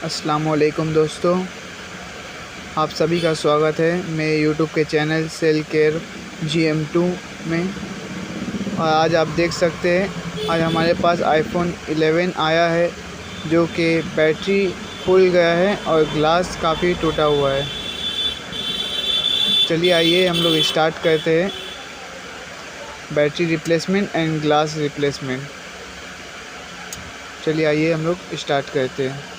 अस्सलाम वालेकुम दोस्तों, आप सभी का स्वागत है मेरे यूट्यूब के चैनल सेल केयर GM2 में। और आज आप देख सकते हैं, आज हमारे पास iPhone 11 आया है जो कि बैटरी फुल गया है और ग्लास काफ़ी टूटा हुआ है। चलिए आइए हम लोग स्टार्ट करते हैं battery replacement and glass replacement. चलिए आइए हम लोग स्टार्ट करते हैं।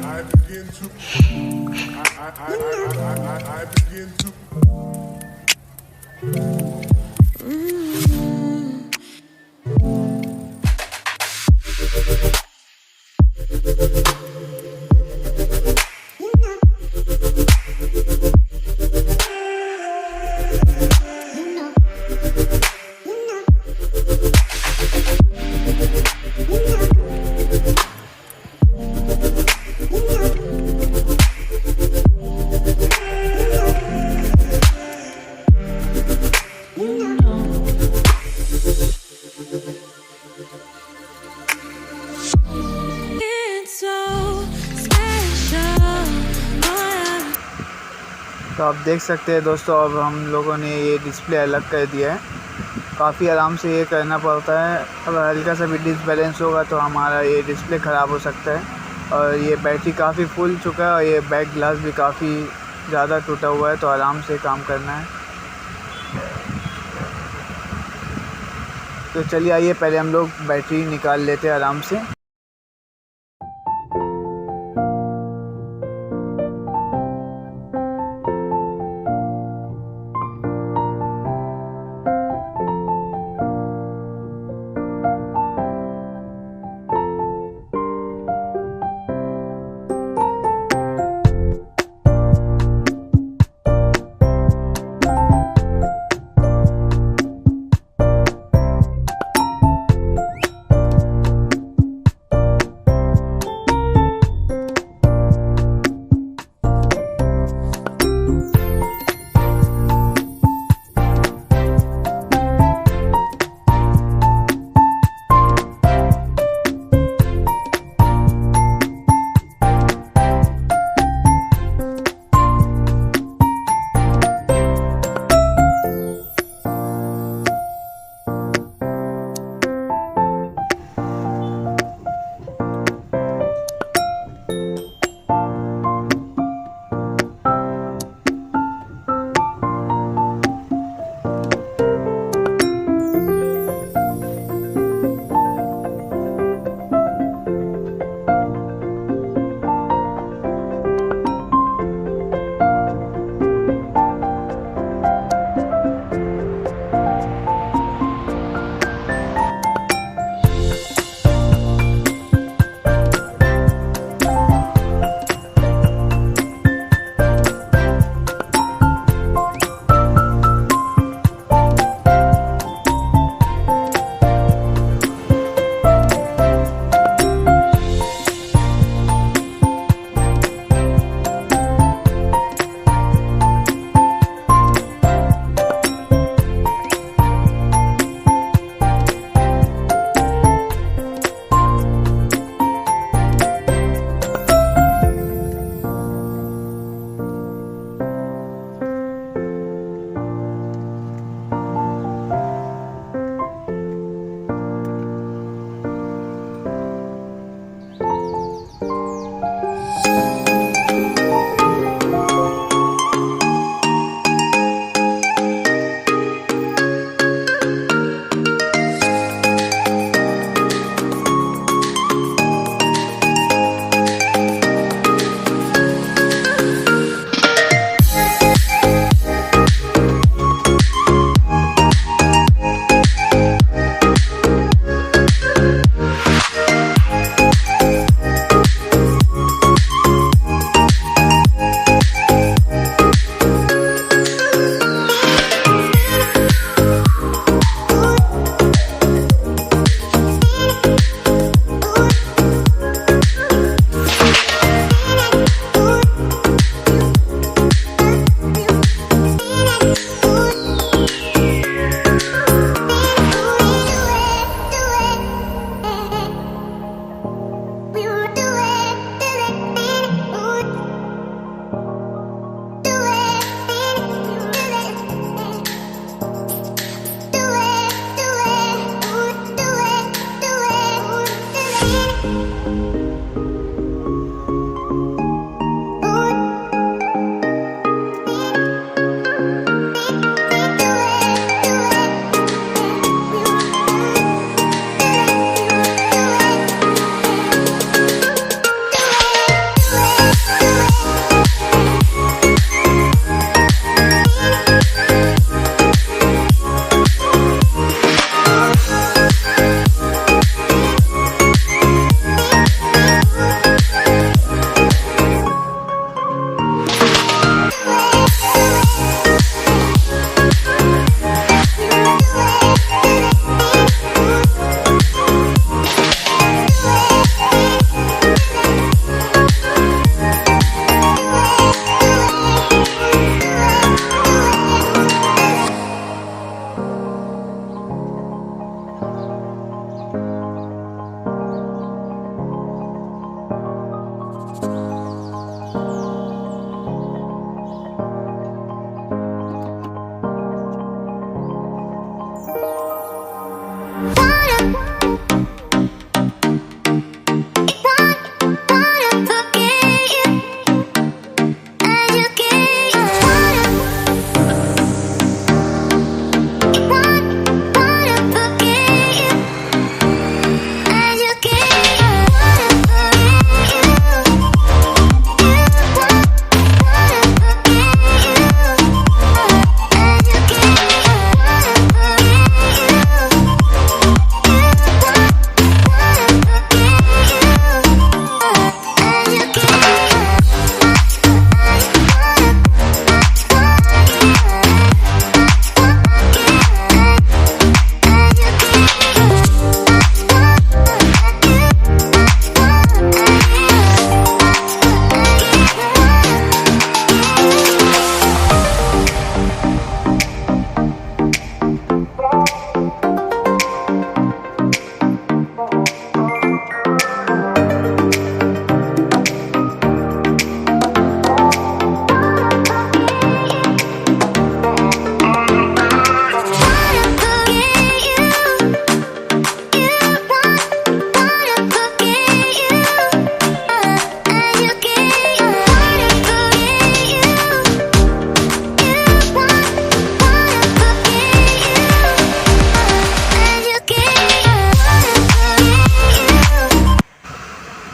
I begin to I begin to तो आप देख सकते हैं दोस्तों, अब हम लोगों ने ये डिस्प्ले अलग कर दिया है। काफ़ी आराम से ये करना पड़ता है। अगर हल्का सा भी डिसबैलेंस होगा तो हमारा ये डिस्प्ले ख़राब हो सकता है। और ये बैटरी काफ़ी फुल चुका है और ये बैक ग्लास भी काफ़ी ज़्यादा टूटा हुआ है, तो आराम से काम करना है। तो चलिए आइए पहले हम लोग बैटरी निकाल लेते हैं आराम से।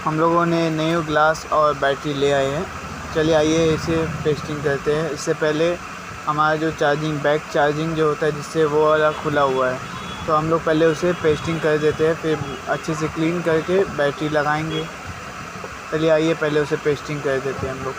हम लोगों ने न्यू ग्लास और बैटरी ले आए हैं। चलिए आइए इसे पेस्टिंग करते हैं। इससे पहले हमारा जो चार्जिंग बैक चार्जिंग जो होता है जिससे वो वाला खुला हुआ है, तो हम लोग पहले उसे पेस्टिंग कर देते हैं, फिर अच्छे से क्लीन करके बैटरी लगाएंगे। चलिए आइए पहले उसे पेस्टिंग कर देते हैं हम लोग।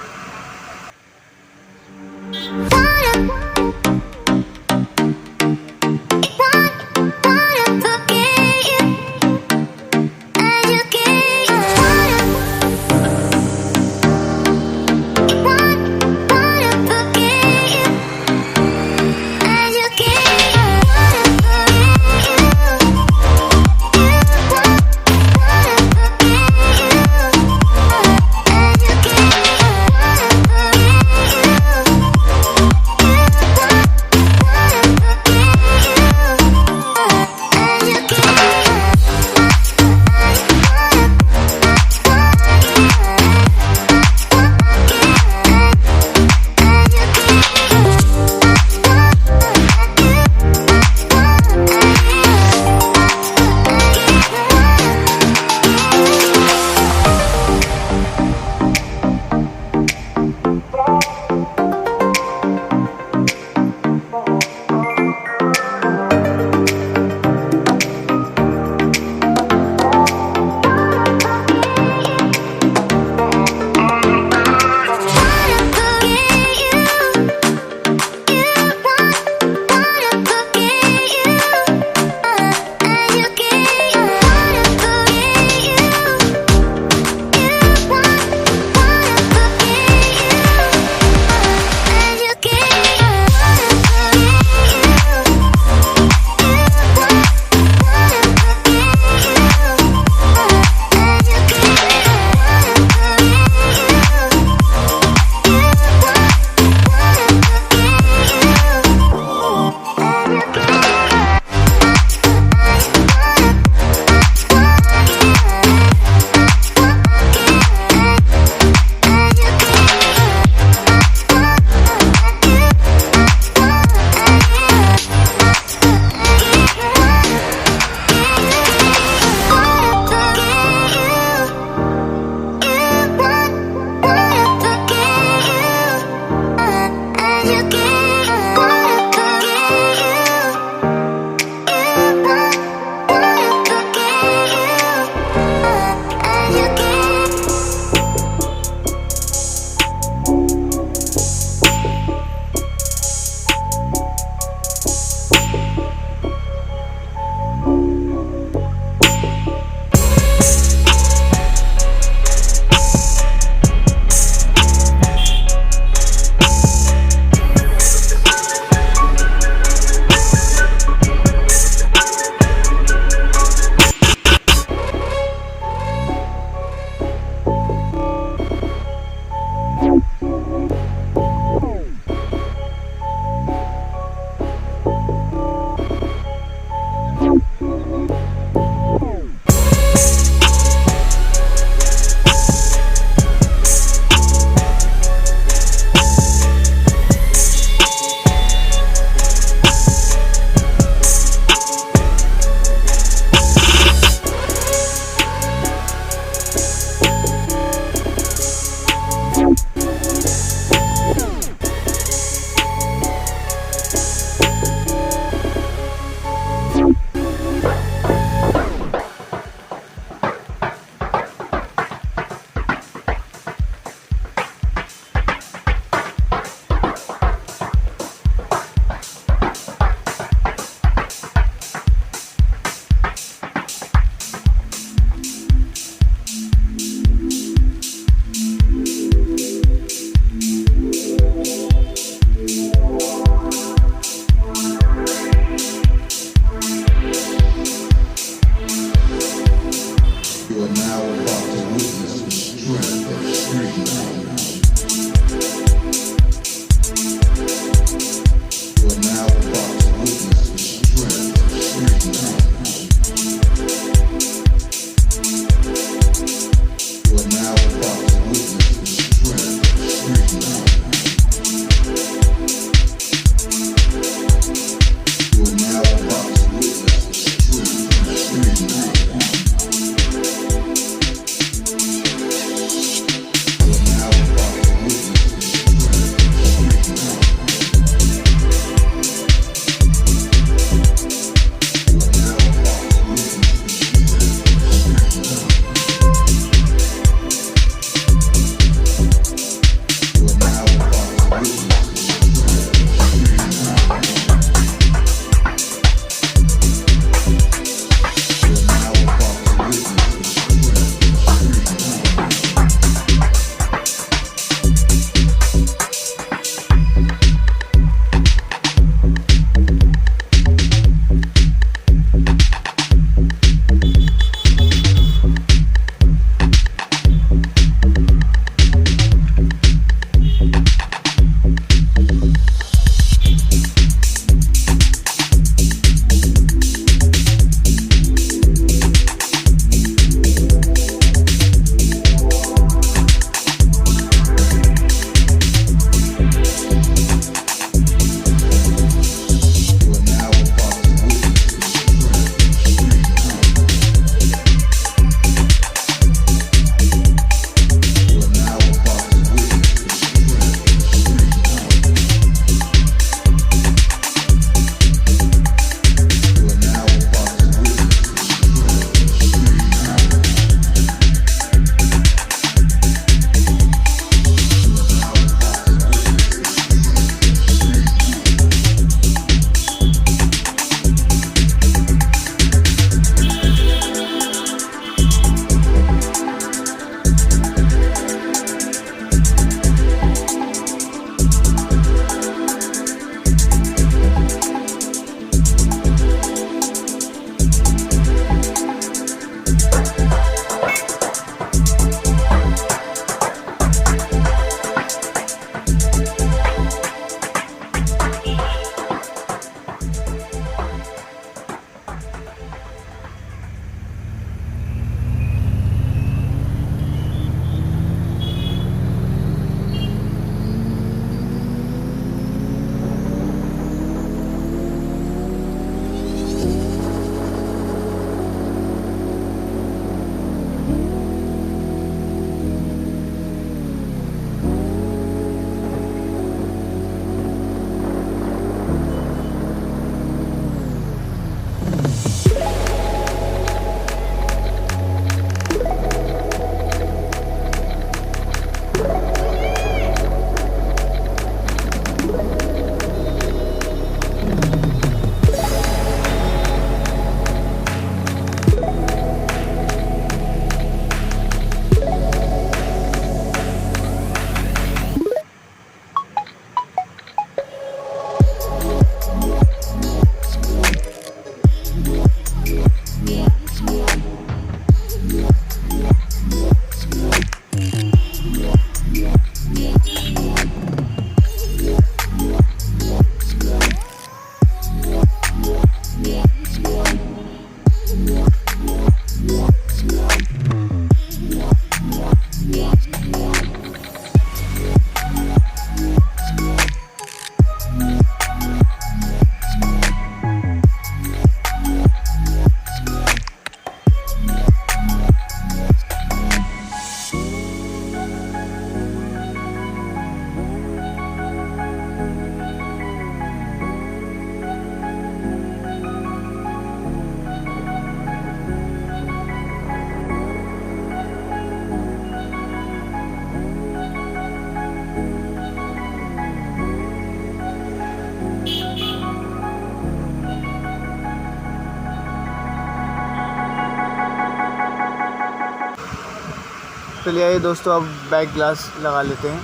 चलिए आइए दोस्तों, अब बैक ग्लास लगा लेते हैं।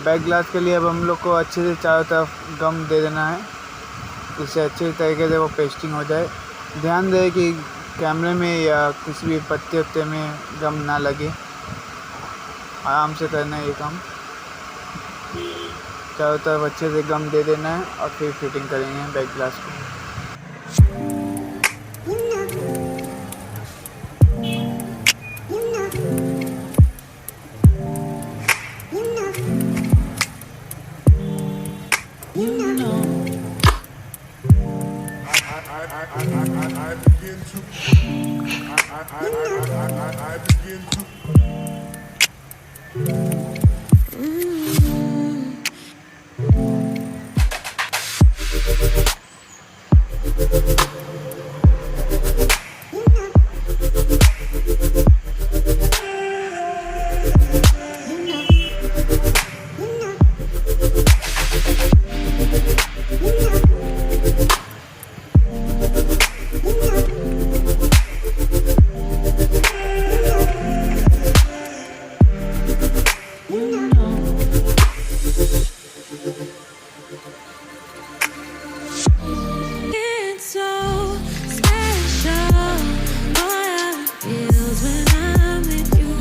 बैक ग्लास के लिए अब हम लोग को अच्छे से चारों तरफ गम दे देना है, इससे अच्छे तरीके से वो पेस्टिंग हो जाए। ध्यान दें कि कैमरे में या किसी भी पत्ते उत्ते में गम ना लगे, आराम से करना है ये काम। चारों तरफ अच्छे से गम दे देना है और फिर फिटिंग करेंगे बैक ग्लास को। It's so special. Boy, how it feels when I'm with you.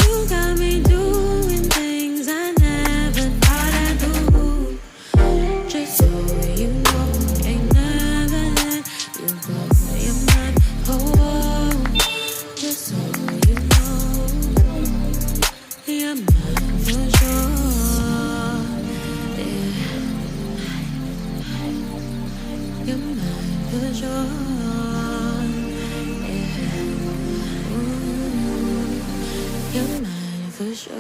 You got me doing things I never thought I'd do. Just so you know, ain't never let you go. You're mine, oh. Just so you know, you're mine for sure. You're mine for sure. Yeah. Ooh, you're mine for sure.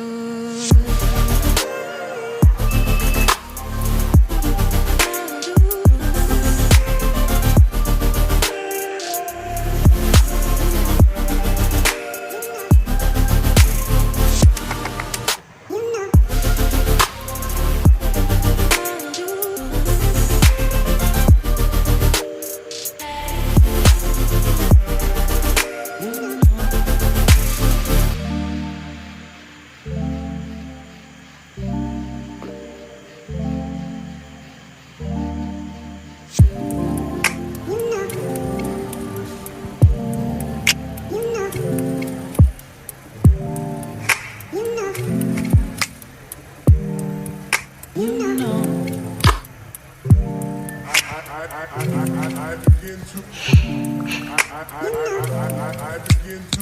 I begin to